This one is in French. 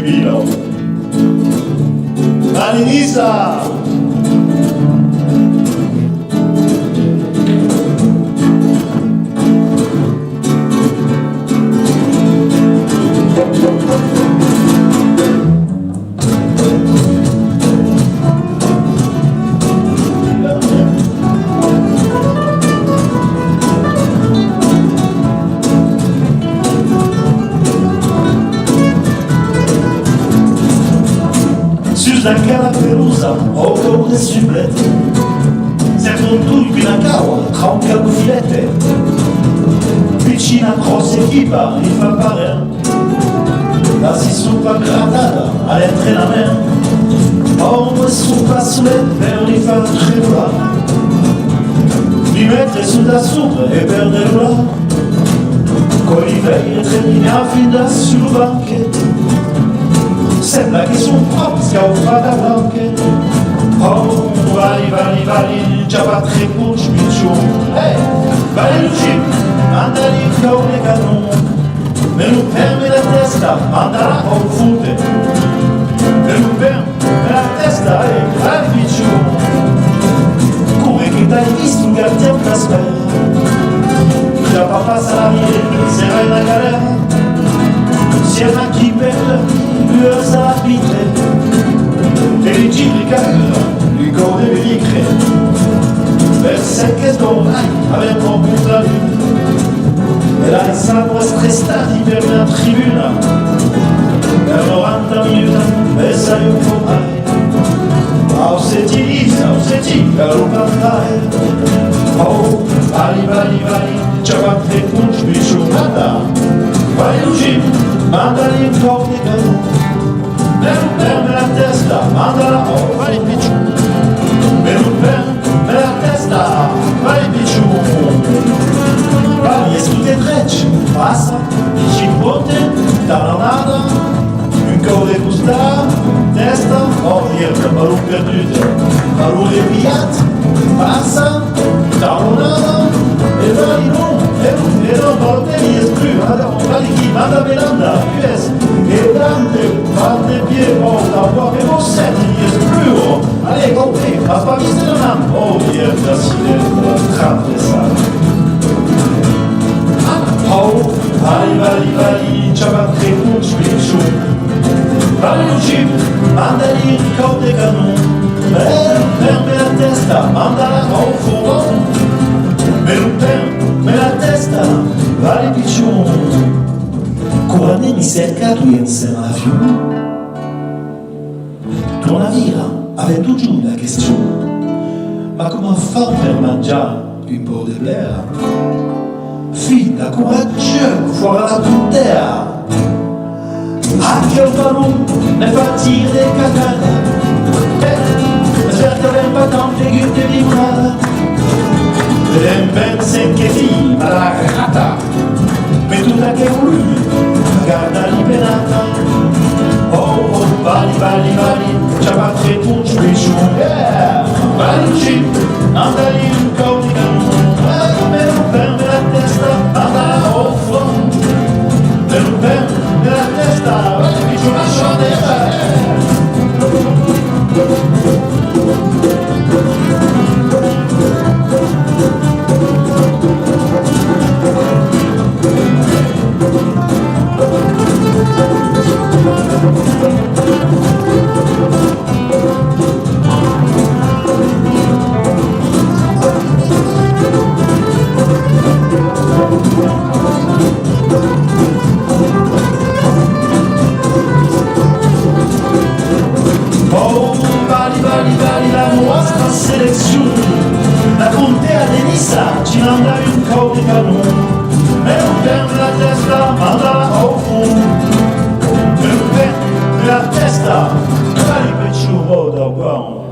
Bilbilo. Malinisa! Anche la pelusa, o le sublette, servono tutti una cava, tronca un filette, vicina grosse equipa, il fa parer, la si soupa grattada, all'entrenament, o soupa sulle per li fa tremular, li mettere sulla soupa e perderla, con i vecchi termina fin da sul banchetto. Sembra che sono proprio scaufata blanche. Oh, vali, già pas très coach, bichon. Hey, vali il jeep, mandali con le canon. Me lo fermi la testa, mandala au foot. Me lo fermi la testa, vali bichon. Come che t'hai visto un gardien Casper. Già papà salarié, c'est la galère. Si elle m'a qui perd, lui sa vite. Et les tigres, lui corps et lui crée. Vers cette caisse d'oreille, avec mon bout de la lune. Elle a les sabres stressati per la tribuna. Per 90 minutes, e sai un po' mai. Auseti, galopandai. Oh, vali, c'è qualche punch, bicciolata. Vai in gym, mandali in corpo di canon. Ferme la testa, mandala, oh, vai picciù. Ferme la testa, vai picciù. Vai, es tu te trecci, passa, dici ponte, talonada, un corpo di gusta, testa, oh, via, ballon perduto, ballon ripiat, passa, talonada, e vai non. E non portemi espru, allora chi manda Belanda, US, e Dante, parte pied, volta, encore che non senti gli espru, allez, compris, ma pas viste le nam, oh, bien, facile, transversale. Oh, vali, c'ha pas très bon, spicciu, vali un jeep, mandali il corps de canon, ferme la testa, mandala au fourgon, me la testa, vale piccion. Corane mi cerca tu insieme alla fiume. Tuo navire avait toujours la question. Ma comment faire per mangiare un po' de blaire? Fida, courageux, fuori la puntera. Anche il ballon ne fa tir des cacades. J'espère que pas tant de légumes de livrade. Pensen che viva la rata, veduta che lui, guarda liberata. Oh, vali, c'ha pas très bon, je vais jouer. Vali, jeep, andali un corps di canon. Me lo ferme la testa, andala au front. Me lo ferme la testa, vali, giù la chandelle. La nostra selezione, la contea di Nissa ci manda un corpo di canon. Me lo ferme la testa, mandala au fond. Me lo ferme la testa, vali picciu, oh, da guan.